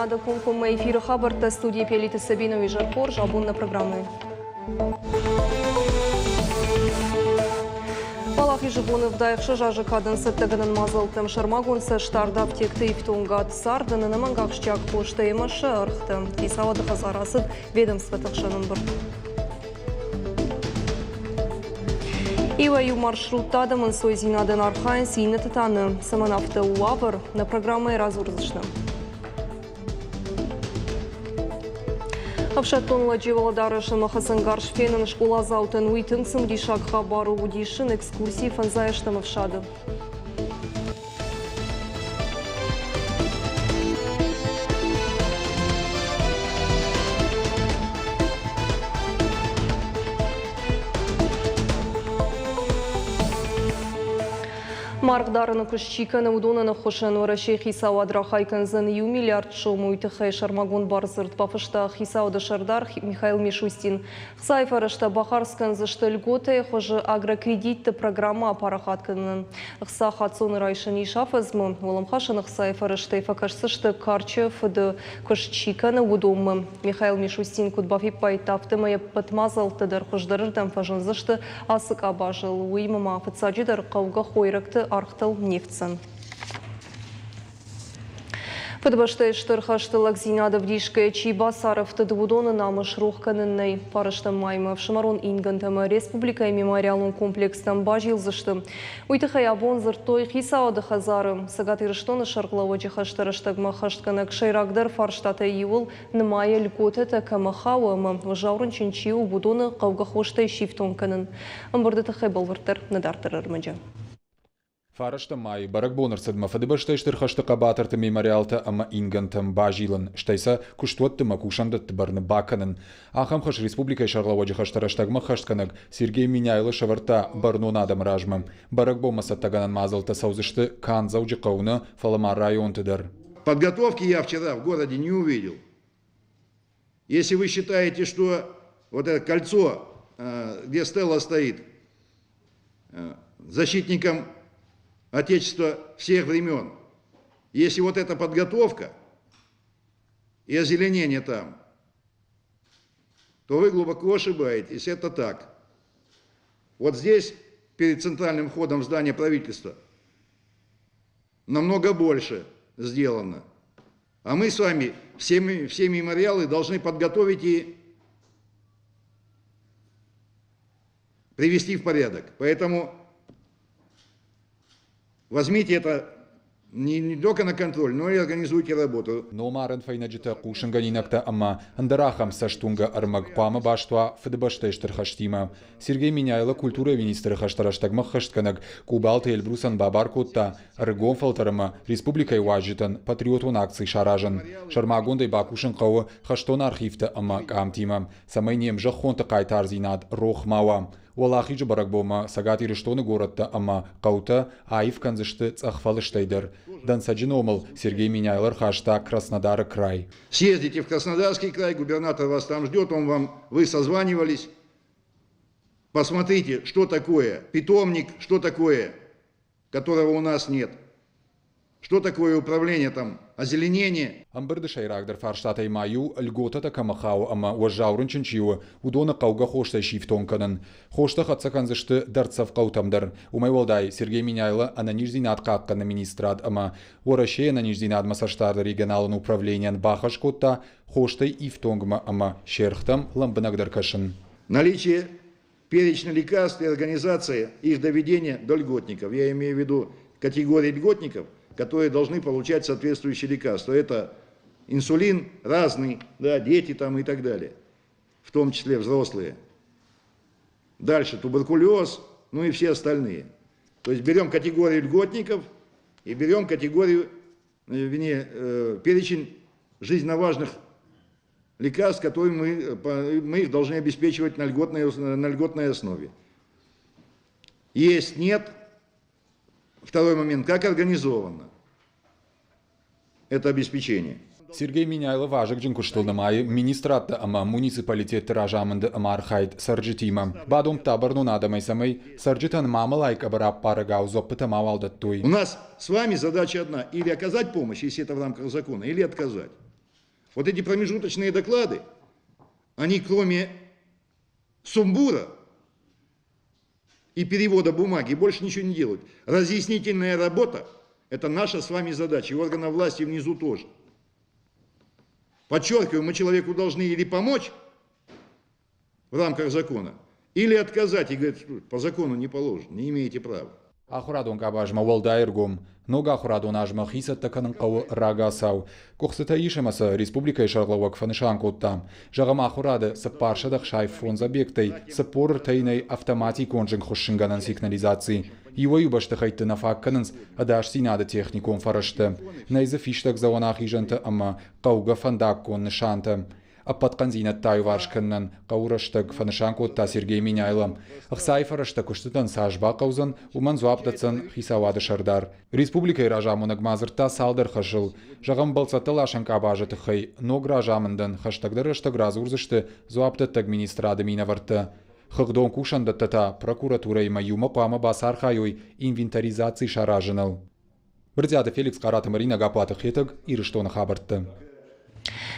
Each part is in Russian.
Зинада Кумкума эфира Хабарта студии Пелита Сабинова и Жаркор жабун на программы. Палах ежебуны вдайх шажажы кадын сеттігінің мазылтым шармагунсы штардап текті ифтунгат сардыны на мангақшчак пошты емашы архты. Кейсавады қазарасыд ведомство тақшанын бір. Иваю маршруттадымын сой Зинадын архайн сейні тытаны. Саманавты уавыр на программы разурзышны. Авшаттон ладжеваладары шымахасын гаршфенын школа заутын уйтынсын дишак хабару удишын экскурсии фанзайштам авшады. Маркдарыны күшчиканы удонаны хошаны Рашей Хисау адрахайканзын ю миллиард шому үйтіхай шармагун барзырт пафышта Хисауды шардар Михаил Мишустин. Хсайфарышта Бахарсканзышты льготы хожы агрокредитті программа парахатканын. Хса хатсоны райшыни шафазмы, оламхашыны Хсайфарышты факашсышты карчы фыды күшчиканы удомы. Михаил Мишустин кудбафи пайтафтымы патмазалтыдыр хождарырдан фажынзышты асык абажыл уймыма фыцаджидыр қауға хойрыкты архтал нефтсан. Подбаштай штырхаштылак Зинада вдишкая Чибасаров тадвудоны намыш рухканыннай парыштым маймы в Шамарон Ингантама республика мемориалын комплекстан бажилзышты. Уйтыхай абон зыртой Хисауды хазары сагатырыштоны шарклауы жихаштырыштагма хаштканак шайрагдар фарштата юл нымая льготы такамахауымы жаурын чинчиу будоны қауға хоштай шифтонканын. Амбарды тахай балвыртыр надартырырмыджа. Фарашта май барак бонарсадма фадыбаштай штырхашты қабатырты мемориалты ама ингантам бажилын. Штайса куштуатты макушандатты барны баканын. Ахамхаш республика шарлаваджи хаштараштагма хаштканаг Сергей Миняйлы шаварта барнунадам ражмам. Барак бомасаттаганан мазалта саузышты канзауджи қауны Фаламар районтыдар. Подготовки я вчера в городе не увидел. Если вы считаете, что вот это кольцо, где Стелла стоит, защитником Отечества всех времен. Если вот эта подготовка и озеленение там, то вы глубоко ошибаетесь. Это так. Вот здесь, перед центральным входом в здание правительства, намного больше сделано. А мы с вами все мемориалы должны подготовить и привести в порядок. Поэтому возьмите это не только на контроль, но и организуйте работу. Но марен файнаджита кушанганинакта ама андарахам саштунга армаг пама баштва фдбаштай штырхаштима. Сергей Миняйло культура министры хаштараштагма хаштканаг кубалты эльбрусан бабаркутта рыгон фалтарама республикай важитан патриотун акций шаражан. Шармагундай бакушан кау хаштон архивта ама камтима. Самайнием жахонта кайтар зинад рохмава. Валахиджи баракбома сагати рештоны городта ама каута аив канзышты цахфалыштайдер. Дан саджиномал Сергей Миняйлар хашта Краснодар край. Съездите в Краснодарский край, губернатор вас там ждет, вы созванивались. Посмотрите, что такое питомник, что такое, которого у нас нет. Что такое управление там, озеленение? Амберды шайрагдар фарштатай маю льгота такамахау ама уажаурын чинчиу удона қауға хоштай шифтонканын. Хошта хатса канзышты дарцав қаутамдар. Умай волдай Сергей Миняйло ананижзинат қаққаны министрад ама уарашей ананижзинат масаштарды регионалын управлениен бахашкотта хоштай ифтонгма ама шерхтам ламбынагдар кашын. Наличие перечня лекарств и организация их доведения до льготников. Я имею в виду категории льготников, которые должны получать соответствующие лекарства. Это инсулин разный, да, дети там и так далее, в том числе взрослые. Дальше туберкулез, ну и все остальные. То есть берем категорию льготников и берем категорию, перечень жизненно важных лекарств, которые мы их должны обеспечивать на льготной основе. Есть, нет. Второй момент, как организовано это обеспечение. Сергей Миняйло важык джинкуштылны май министратта ама муниципалитет ражамынды амархайт сарджитима. Бадом табарну надамай самай сарджитан мамалайк абарап парагау зоппыта мавалдаттуй. У нас с вами задача одна: или оказать помощь, если это в рамках закона, или отказать. Вот эти промежуточные доклады, они кроме сумбура и перевода бумаги больше ничего не делают. Разъяснительная работа – это наша с вами задача, и органов власти внизу тоже. Подчеркиваю, мы человеку должны или помочь в рамках закона, или отказать и говорить, по закону не положено, не имеете права. Ахурадон кабажма волдайргум, нога ахурадон ажма хисаттаканын қау рагасау. Кухсыта ишемаса республика шарглавак фанышанкоттам. Жағама ахурады сыппаршадық шайф фронзабектай, сыппорыр тайнай автоматик онжын хушшынганын сигнализации. Его юбашты хайтты нафакканынс, адаш синады техникон фарышты. Найзы фиштак заванах ижанты ама қауға фандаккон нышанты. Аппатқан зинаттай варшканнан қаурыштық фанышанкотта Сергей Миняйлам. Ақсай фарыштық күштітін сажба қаузын, уман зуаптыцын хисавады шардар. Республика иражамынық мазырта салдар қашыл. Жағам балсатыл ашанка бажыты хай, ног ражамындын, хаштагдырыштық разурзышты зуаптыттық министрады минаварты. Хыгдон кушандаттата прокуратура има юма қуама басар хайой инвентаризации шаражыныл. Бірдяды Феликс Қараты Марина Гапаты хетіг ирыштоны хабыртты.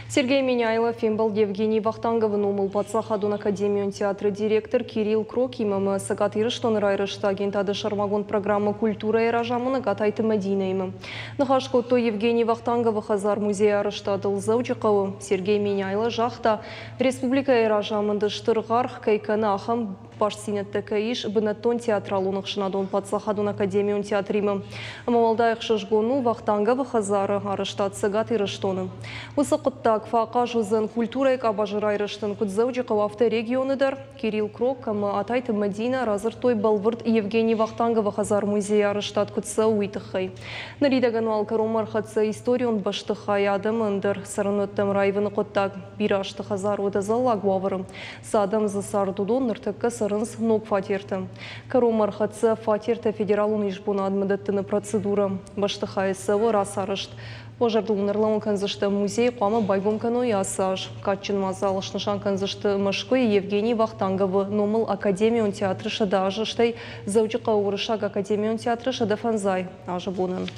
Сергей Миняйлов, Фимбал Евгений Вахтангов, Номыл Пацахадун Академию театра директор Кирилл Крок, имам Сагат Ирыштон Райрышта агентады Шармагон программы культура и ражамына Гатайты Мадинайма. Нахашкотто Евгений Вахтангов Хазар музея Арышта Дылзаучикова, Сергей Миняйлов Жахта, Республика и ражамында Штыргарх Кайкана Ахам Пашсинетті каиш бінаттон театралуных шынадон Пацахадун Академию театрима. Амалдайық шышгону Вахтангов Хазары Арыштат Сагат Ирыштоны. Усақыттак фақа жузын культурайк абажырай рыштын күдзаудиқау авторегионыдар Кирилл Крок, кама Атайты Мадина разыртой балвырт Евгений Вахтангов Хазар музея Арыштат күдса уйтықай. Наридаган алкарумар хатса историон баштықай адамындыр сарыныттым райвыны қоттак бирашты Хазар удазалла гуавырым. Садам засардудон ныртыққа сарынс ног фатирты. Карумар хатса фатирты федералун ишбуна адмадаттыны процедура. Баштықай савы рас арышт. Пожардулнарлан канзышты музей қуамы байгом каной асаж. Катчин мазалышнышан канзышты Машкой Евгений Вахтангов Номыл Академион театры шада ажыштай заучықа урышаг Академион театры шада фанзай ажыбунын.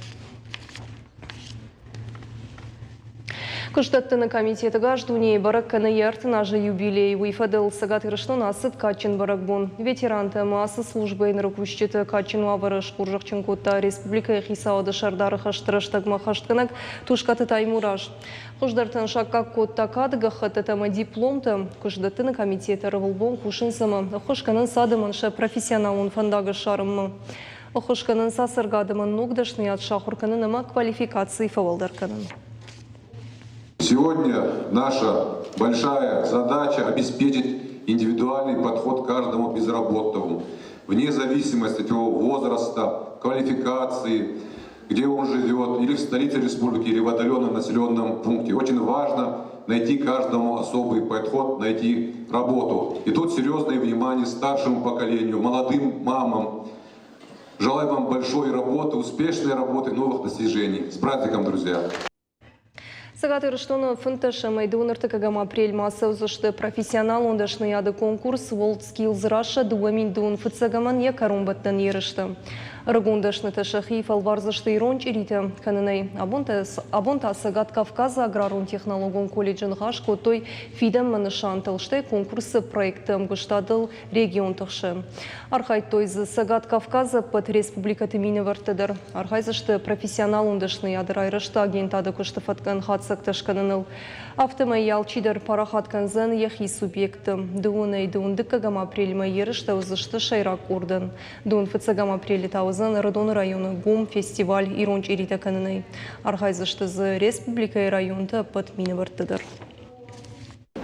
Кыштаттыны комитеті гаждуне барак канаярты нажы юбилей. Уйфадыл Сагат Ирыштон асыт Катчин баракбун. Ветеранты масы службы инрыкущеті Катчин уаварыш куржақчин котта республика хисауды шардары хаштырыштагма хаштканак тушкаты таймураж. Кыждартын шакка котта кадыга хаттатама дипломты. Кыждаттыны комитеті рывылбон кушынсымы. Хошканын садымыншы профессионалын фандагы шарымы. Хошканын сасыргадымын ногдашны от шахурканын ама квалификации фавалдарканын. Сегодня наша большая задача обеспечить индивидуальный подход к каждому безработному, вне зависимости от его возраста, квалификации, где он живет, или в столице республики, или в отдаленном населенном пункте. Очень важно найти каждому особый подход, найти работу. И тут серьезное внимание старшему поколению, молодым мамам. Желаю вам большой работы, успешной работы, новых достижений. С праздником, друзья! Сагат Ирыштоны фынташы майдуынырты кагам апрель маса ұзышты профессионал ондашны яды конкурс World Skills Russia дуамин дуын фытсагаман я карумбаттан ерышты. Рагундашны ташахи фалварзышты иронч ириті канынай. Абонта Сагат Кавказа аграрун технологон колледжін ғашко той фидам манышан тылштай конкурсы проекты мгыштадыл регион тықшы. Архай тойзы Сагат Кавказа под республика тымины вартыдыр. Архайзышты профессионал ондашны ядыр айрышты агентады күшті фаткан сакташканыныл. Автомай ялчидер парахатканзан яхи субъекты. Дуунай дуундык кагам апрель майерышта узышты шайрак урдан. Дуун фыцагам апрель таузан Радон районы гум фестиваль иронч ирита канынай. Архайзышты з республика и районта под миновартыдыр.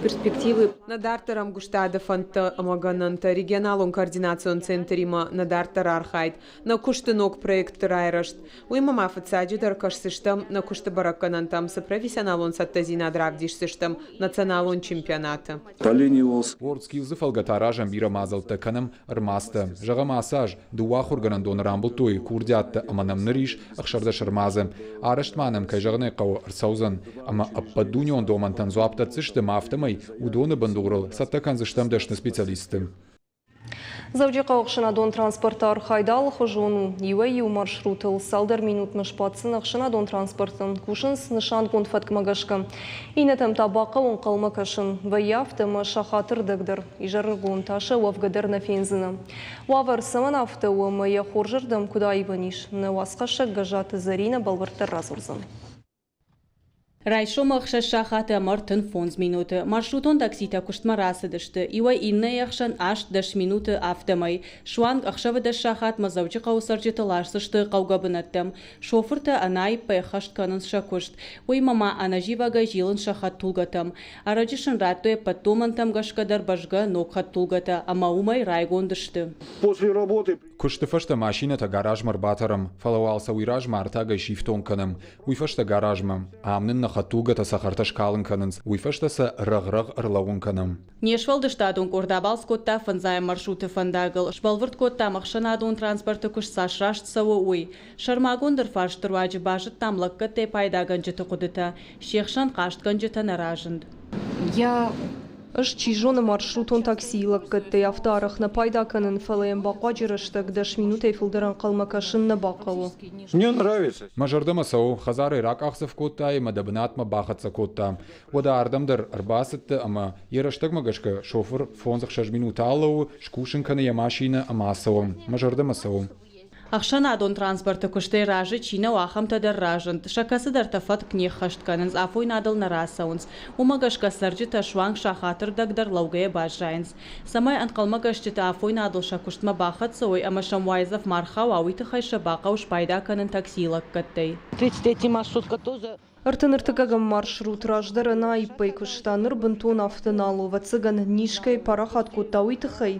Перспективы надартарам гуштада фанта амагананта регионалун координацион центрима надартар архайт на куштынок проект райрашт. Уймама фацаджидар кашсыштам на куштабараканантам со профессионалун саттазина дравдишсыштам националун чемпионата. WorldSkills фалгатаражам бира мазалта канам армаста. Жага массаж дуахурганан дон рамбултой курдятта аманам ныриш ахшарда шармазам. Араштманам кайжагны кау арсаузан ама аппадуньон домантан зуаптат сышты мафтамай удоны бандурал саттакан зыштам дашны специалисты. Завдяка Ақшанадон транспорттар хайдал хожону ю маршрутыл салдар минут мышпатсын Ақшанадон транспортын кушынс нышан конфат кмагашка. Инетем табақа он қалмакашын ваяфтымы шахатырдыгдыр ижаргон ташы вавгадыр на фензина. Вавар саман авты уамы я хоржырдым куда иваниш на васқашак гажаты Зарина балвартар разурзан. Райшо махша шахата мартын фонз минуты. Маршрутон таксита куштма расыдышты. Ива инне яхшан аш даш минуты автомай. Шуанг ахшавы даш шахат мазавчы қаусарчы талашсышты қаугабынаттым. Шофырты анай пайхашт канын шакушт. Ой мама анаживага жилын шахат тулгатым. Араджишын ратуе паттомантам гашкадар бажга нокхат тулгата. Ама умай райгондышты. После работы Кушты фашта машината гараж марбатарам, фалауалса уираж мартага шифтон канам. Уй фашта гаражмам, амнын на хатулгата сахарташ калын канынс. Уй фашта са раг-раг ырлауын канам. Нешвалды штадун кордабалс котта фанзая маршруты фандагыл. Шбалвырт котта махшанадун транспорты куш сашрашт савы уй. Шармагундыр фарш турваджы бажыт тамлык катте пайда ганжыты кудыта. Шехшан кашт ганжыта наражынд. Аш чижоны маршрутон таксилак катте автарах на пайда канын фалаем бақа жырыштык даш минуты фылдыран қалмакашын на бақылы. мне нравится. Мажардама сау, хазары рак ахсов котта и мадабынатма бахатса котта. Вода ардамдар арбасытты, ама ераштык магашка шофер фонзах 6 минут аллау, шкушын каны я машина амасау. Мажардама сау. Ақшанадон транспорты кушты ражы чина уахамта дар ражынд. Шакасы дар тафат кнех хаштқанынз афой надал нарасауынз. Умагашка сарджита шванг шахатыр дагдар лаугая бажрайынз. Самай анқалмагашчита афой надал шакуштма бахат сауй, ама шамвайзав мархау ауиты хайша бақау шпайда канын таксилак каттай. 33 маршрутка тоже. Артыныртыгагам маршрут раждарына иппай куштаныр бынтон автоналу вацыган нишкай парахат кутауитыхай.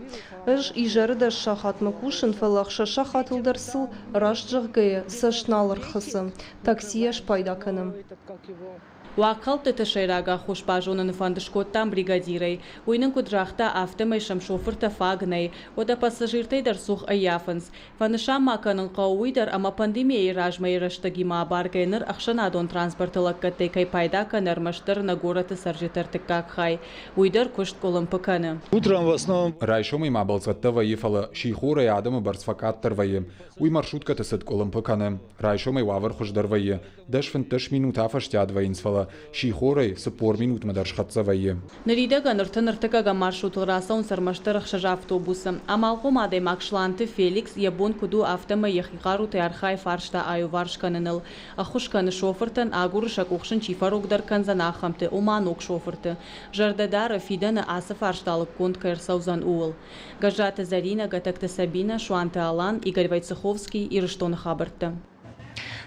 Ыж ижары шахат макушын фалахша шахатылдарсыл ражджағгая сашналыр хысы. Таксия шпайда каным. Уақал теташайрага хушпажонын фандышкоттан бригадирай. Уйнын кудрахта автомайшам шофырта фагнай. Ода пассажиртай дар сух аяфынс. Фанышам маканын қауыйдар, ама пандемия ражмай раштагима баргайныр Ақшанадон транспортылак каттай кай пайда канар маштыр на гораты саржитартык какхай. Уйдар кушт колым пыканы. Утром в основном Райшом има балцатта вайы фала шихура ядамы барсфакаттар вайы. Уй маршрутка тысыт колым пыканы. Райшом ай вавар хуждар вайы. Даш фынтыш минута фаштяд вайынс фала. Шихорай сапор минут мадаршхатса вайы. Наридага ныртыныртыгага маршрутыл расаун сармаштыр ақшажа автобусы. Амалғу мадай макшланты Феликс ябон куду автома яхиғару тайархай фаршта аю варшканыныл. Ахушканы шофыртын агурышак оқшын чифаругдар канзан ахамты, оманок шофырты. Жардадары фиданы асы фаршталық конд кайрсаузан уыл. Гажаты Зарина, Гатакты Сабина, Шуанты Алан, Игорь Вайцеховский и Рыштоны Хабарты.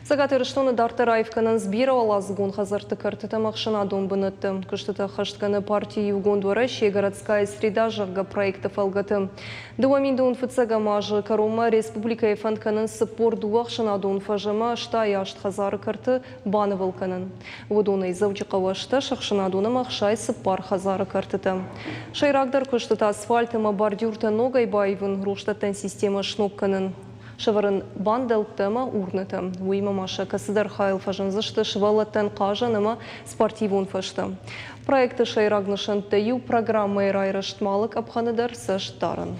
Сагаты Рыштоны Дартараевканын сбировала згон хазарты картыта Ақшанадон бынытты. Кыштыта хаштканы партии угондуара городская среда жагга проектов алгаты. Дуаминдун фыцага мажы карома республика фанканын сыпор Ақшанадон фажыма штай ашт хазары карты банывалканын. Водоны завджика вашта Ақшанадоны мақшай сыпар хазары картыта. Шайрагдар кыштыта асфальтыма бордюрта ногай байвын руштаттан система шнопканын. Шаварын бандалтыма урнытым. Уйма маша касыдар хайл фажынзышты швалаттан қажаныма спортивун фашты. Проекты шайрагнышын таю программы райраштмалык абханыдар саштарын.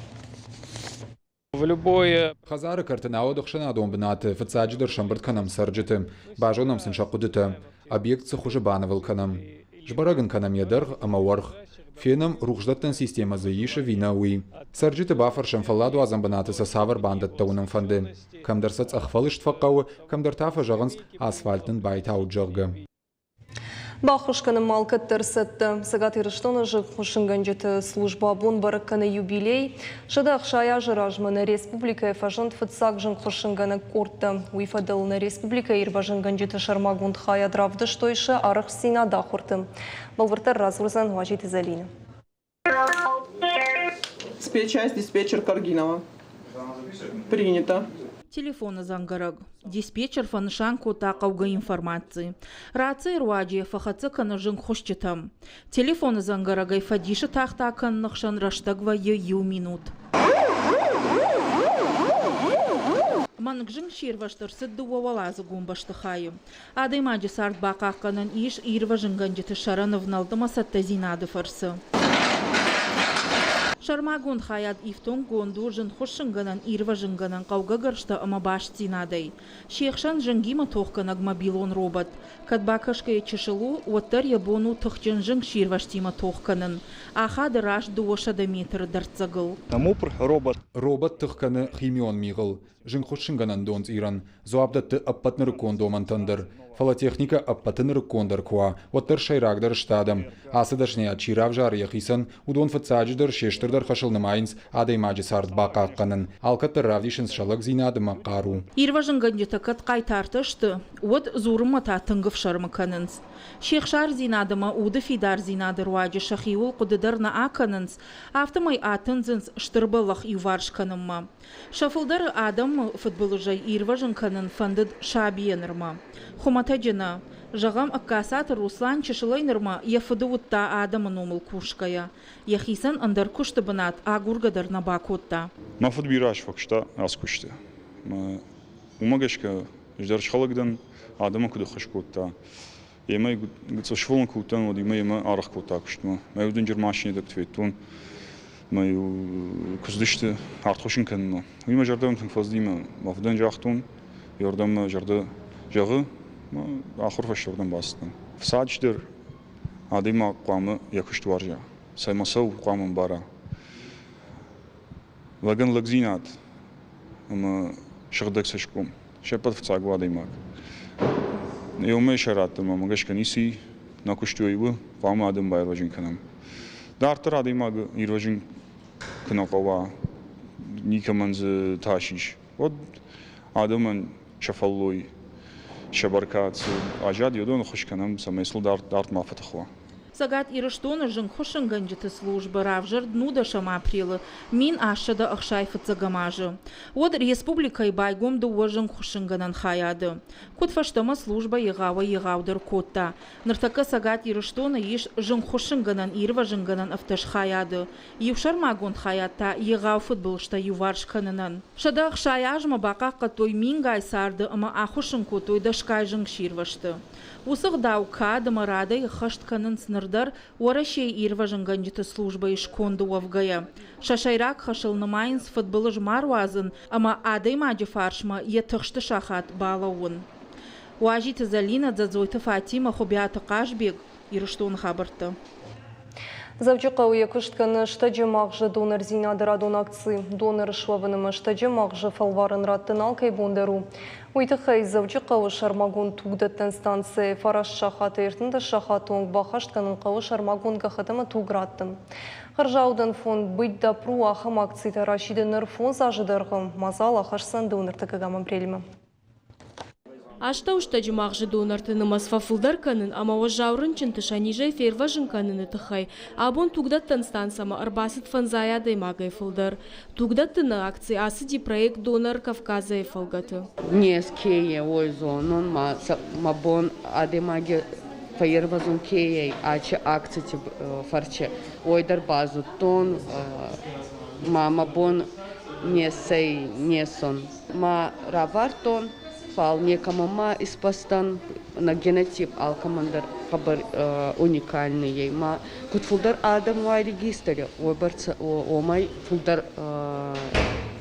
В любое Хазары картына Ақшанадон бынаты фыцаджидар шамбырт канам сарджиты. Бажонам сыншақудыты. Объект сыхужы банывал канам. Жбарагын канам ядырг, ама варг. Фенам рухждаттан система заиша вина уи. Сарджиты бафаршам фалладу азамбанаты сасавар бандат тауным фанды. Камдарсац ахвалышт фақауы, камдартафа жағынс асфальтын байта ауджағғы. Бахушканы малкаттар сатты. Сагаты Рыштоны жық хушынганжеті служба бон баракканы юбилей. Шадақ шая жыражманы республика фажынт фытсак жын хушынганы кортты. Уйфадылыны республика ирбажынганжеті шармагунд хая дравды штойшы арық сина дахурты. Балвыртар разурзан Важиты Залина. Спецчасть диспетчер Каргинова. Принято. Телефона зангараг. Диспетчер фанышан кота қауға информации. Рация руаджия фахацы канажын хошчетам. Телефона зангарагай фадиши тахта каннықшан раштагва ю минут. Маныкжың шерваштыр сыдды уавалазы гумбашты хайы. Адаймаджи сарт бақаққанын иш ирважынганжеті шарановналды масатта зинады фарсы. Шармагун хаят ифтон гонду жын хошынганан ирва жынганан қауғағыршта ама баш цинадей. Шейхшан жынгима тоққанаг мобилон робот. Кадбакашкая чешелу оттар ябону тұқчын жынг ширваштима тоққанын. Ахады раш дуошада метр дарцагыл. Намупр робот. Робот тұққаны химион миғыл. Жын хошынганан донц иран. Зоабдатты аппатныры кондомантандыр. Фалотехника аппатыныры кондар куа. Оттар шайрагдар штадам. Асыдашне ачирав жария хисан. Удон фацадждар шештырдар хашылны майнс. Адай маджи сард бақаққанын. Алкаттар равдишын шалак зинадыма қару. Ирва жынгандета кат қайтартышты. От зурыма та тыңгыф шармыканынс. Шехшар зинадыма уды фидар зинадыр ваджи шахиул кудыдарна аканынс. Автомай атынзынс штырбалах юваршканымма. Шафылдар адам футболыжай ирва жынканын фандыд шабиенырма. Хуматаджина. Жағам аккасатыр Руслан чешылайнырма ефыды утта адамын омыл кушкая. Яхисан андар кушты бынат агургадар на бакутта. Ма футбираш факшта аз кушты. Ма умагашка ждар шхалагдан адама куды хашкутта. Емай гыцо шволн кутан вот ема арах кута куштма. Ма юдын жер машине дак тветтун. Ма ю куздышты артхошин канно. Ема жардам тын фаздима. Мафдан жахтун ярдам жарда жагы آخر فشردم باستن. فساج در عادی قامه یکشت وارجا. سایماسو قامم بارا. لگن لگزینات. اما شغدک سشکم. شپت فساق عادی ماک. یومی شرات ما مگش کنیسی نکشتوی و قام آدم بایر وجین کنم. دارتر عادی ماک ایروجین کنم قوا نیکمانز تاشیش. ود آدمان شفالوی. شبركات أجاد يدون خوش كنام سميسل دارت ما فتحوا. Сагат ирыштона жын хошынганжыты служба равжыр днуда шама апрелы мин ашада ахшайфыт загамажы. Од республикай байгом да уажын хошынганан хаяды. Кот фаштама служба егавдыр котта. Ныртака сагат ирыштона еш жын хошынганан ирва жынганан авташ хаяды. Евшар магон хаятта егав футболшта юваршканынан. Шада ахшаяжма бақаққа той мингай сарды ама ахошын котой дашкай жын ширвашты. Усық даука дамарады хаштканын снырдар орашей ирва жынганжыты служба ишконды уавгая. Шашайрак хашылны майнс футболы жмар уазын, ама адай маджы фаршма етықшты шахат балауын. Уажиты Залина дзадзойты Фатима хобиаты қашбек ирыштуын хабырты. Завчуqa уякыштканы штаджы мағжы донор зинадыра дон акции. Донор швавынымы штаджы мағжы фалварын раттын алкай бондару. Уйтықай завчуqa шармагон тугдаттан станция фараш шахаты ертінді шахатуң бақаштканын қауы шармагон ғақытымы туграттым. Қыржаудан фонд быть дапру ахым акцияты рашиды ныр фон зажыдырғым. Мазал ахашсан донор тікігамын прелімі. Ашта уштаджы мағжы донартыны масфафылдар канын, ама жаурын чынты шанижай ферважын каныны тыхай. Абон тугдаттан стансама арбасыт фанзаядай магай фылдар. Тугдаттыны акции асыди проект донор Кавказа фалгаты. Нескее ойзонон мабон адемаги ферважын кей ачы акции фарче ойдар базу тон мабон несей несон ма равартон фал некамама испастан на генотип алкомандер хабар уникальный ей ма кутфулдар адам вай регистре ойбарца омай фулдар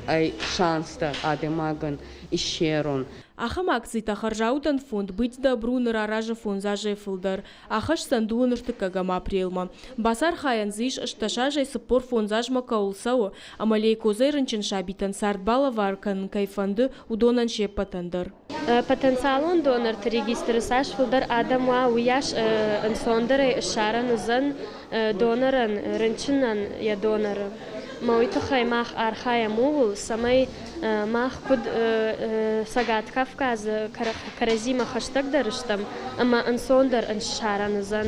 ай шанста адемаган ищерон. Ахам акции тахаржаудан фонд быть добру нараража фон зажай фылдар. Ахаш сандуын ыртыкагама апрелма. Басар хаян зиш шташажай сыпор фон зажма каулсау, амалей козай рынчын шабитан сардбала варкан кайфанды удонан шепатандар. Потенциалон донор регистры саш фылдар адама уяш инсондары шаран зан доноран рынчынан я доноры. Мауиты хаймах архая мугул самай мах куд сагат Кавказ каразима хаштаг дарыштам, ама инсондар иншаран зан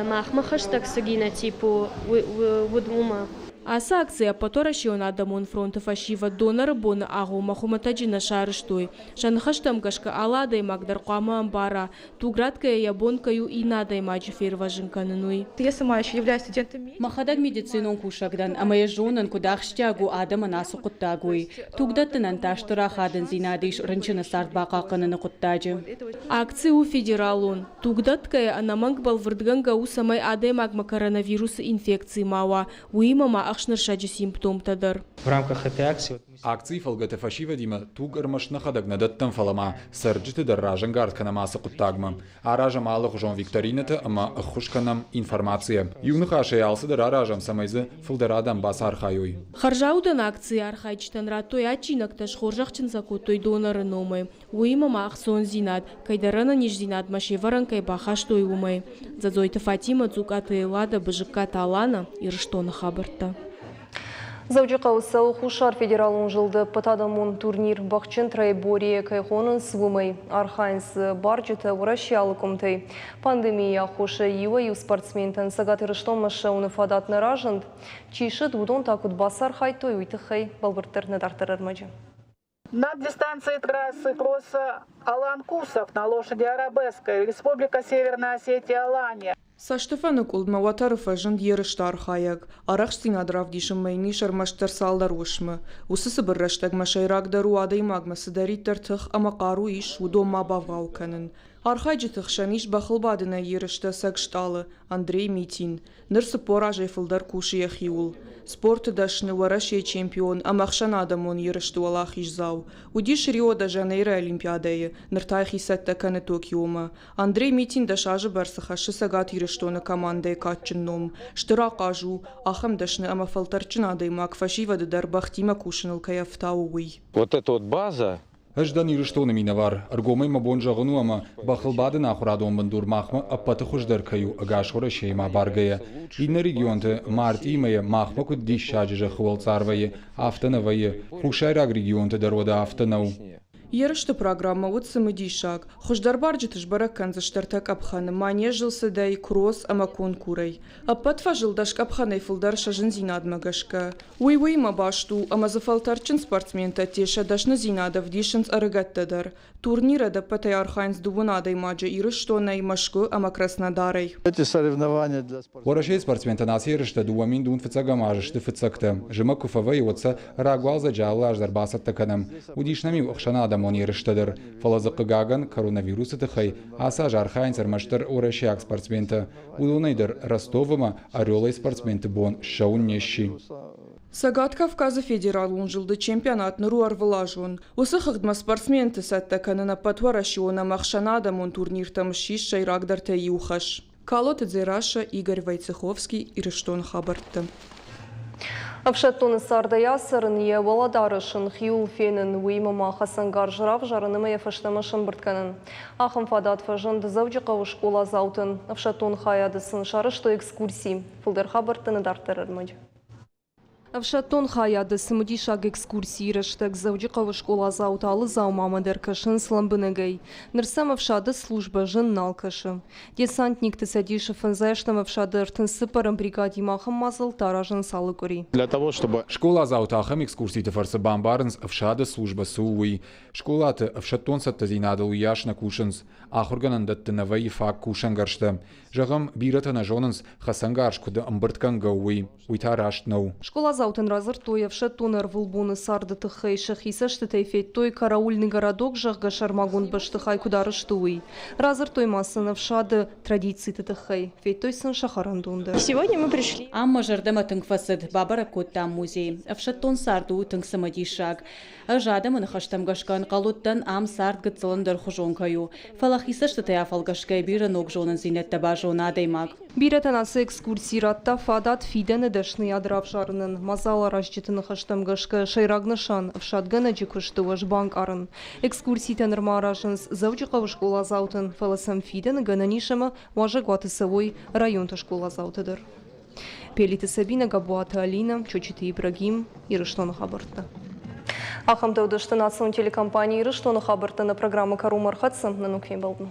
мах махаштаг сагина типу вудмума. Аса акция поторашион адамон фронта фашива донор бон агу махуматаджина шарыштой. Шанхаштам гашка аладай магдар қама амбара. Туграткая ябонкаю и надай маджи ферважин канынуй. Я сама еще являюсь студентом. Махадаг медицинон кушагдан, а моя жонан кудахштягу адама насу куттагуй. Тугдаттынан таштыра хадын зинадиш рынчына сартбака каныны куттаджи. Акция у федералон. Тугдаткая анаманг балвырдганга у самай адай магма коронавирусы инфекции мауа. Уимама ахшныршаджи симптомтадыр. В рамках этой акции акции фалгата фашива дима тугар машнахадак надаттан фалама сарджиты дарражан гарткана маса куттагма аражам алых жон викторината ама хушканам информация юнхаше алсы даражам самайзы фылдарадам басар хайой Харжаудан акции архайчтан ратой ачинакташ хоржахчин закутой доноры номы уима махсон зинат кайдарана ниш зинат машеваран кай бахаш той умай зазойта Фатима цукаты лада бжка талана ирштона хабарта. Завжди усал хушар федералун жылды патадамун турнир бахчын троеборье кайхонын свымай. Архайнс барджеты уращиалы комтай. Пандемия хуша ива ю спортсментен сагат ирыштомашы уныфадат наражанд. Чиши дудон такут басар хайтой уйтыхай балбыртыр надартыр армаджы. На дистанции трассы кросса Алан Кусов на лошади Арабеской, Республика Северная Осетия, Алания. Саштефана кулдма ватарыфа жын ерыштар хаяк. Арахштин адравдишым майни шармаштар салдарошмы. Усысы бірраштаг машайрагдару адаймагма сыдариттар тых амақару иш удома бавгауканын. Архайджитых шаниш бахылбадына ерышта сагшталы Андрей Митин. Нырсы поражай фылдар куши яхиул. Спорты дашны варашей чемпион амахшан адамон ерышту алах ишзау. Удиш Рио-де-Жанейро Олимпиадае. Ныртайхи саттаканы Токиома. Андрей Митин дашажы барсахашы сагат ерыштоны командой катчынном. Штыра кажу, ахам дашны амафалтарчын адаймак фашивады дар бахтима кушыныл каяфтауый. Вот эта вот база. Аждан ирыштоны минавар, аргомай мабон жағыну ама бахылбады нахурадон бандур махма аппаты хуждар каю агашхора шейма баргая. Идна регионты март имая махма куд диш шаджижа хвал царвае, автановае, хушайраг регионты дарода автонау. Ерышты программа утсымы дишак. Хуждар барджитыш баракан заштартак апханы манежился дай кросс амакон курай. Аппатфа жылдаш апханай фылдар шажын зинадмагашка. Уй-уй мабашту, ама зафалтарчын спортсмента теша дашны зинадов дишынс арыгаттадар. Турнира да патай архайнс дувунадай маджа ирыштонай машку ама Краснодарай. Эти соревнования для Ворашей спортсмента нас ерышты дуамин дун фыцага мажышты фыцакты. Жыма куфавай отса рагуал заджалы аждар басат таканам. Удишнами ухшана адам он ерыштыдыр. Фалазықы гаган коронавирусы тыхай, аса жархайн сармаштыр орашияк спортсмента. Удунайдыр Ростовыма орелай спортсменты бон шаун нещи. Сагат Кавказа федералун жылды чемпионат ныру арвылажон. Осы хыгдма спортсменты саттаканына патварашиона махшанадамон турниртам шиш шайрагдар тайюхаш. Калоты Дзераша, Игорь Войцеховский, Ирыштон хабартты. Авшаттоны сарда ясырын е валадарышын хиул фенін уймама Хасангар жырав жарынымы ефаштамышын біртканын. Ахым фадат фажынды завжы қауыш кола заутын. Авшаттон хаядысын шарышты экскурсий. Фылдар хабартыны дартырырмыд. Авшаттон хаяды сымыдишаг экскурсии раштаг завжы қауыш кола зауталы заумамадыр кашын сламбынығай. Нырсам авшады служба жын налкашы. Десантник тысадишев фанзаштам авшады ыртын сыпарым бригадимахым мазыл таражын салы кори. Для того, чтобы Школа заутахам экскурсии тефарсы бамбарынс авшады служба сууй. Школаты авшаттон саттазинады уяшна кушынс. Ахурганан даттынавай фак кушан гаршты. Жағым биратына жонынс Хасангарш куды амбырткан гауи. Уйтараштнау. Школа заутын разыр той авшаттон арвылбуны сарды тыхай шахисашты тайфет той караульный городок жағға шармагун баштыхай кударыштуй. Разыр той масын авшады традиции тыхай. Фет той сын шахарандунды. Сегодня мы пришли. Амма жардама тыңфасыд бабара коттам музей. Авшаттон сарду тыңсымадишак. Ажадам нахаштам гашкан қалуттан ам сард гыцылындар хужонкаю. Фалахисашты таяфал гашкай бира ног жонын зинетті бажона адаймак. Биретен асы экскурсии ратта фадат фидені дашны адрав жарынын. Мазал аражжетіні хаштам гашка шайрагнышан авшадгана жекушты ваш банк арын. Экскурсии тенерма аражынс завжы қауыш кола заутын. Фаласам фидені гананишама важа гуатысавой районта школа заутыдыр. Пелиты Сабина, Габуаты Алина, Чочиты Ибрагим, Ирыштоны хабарты. Ахамда удышты национ телекомпании Ирыштоны хабарты на программы Кару Мархатсы на Нуквей Балдну.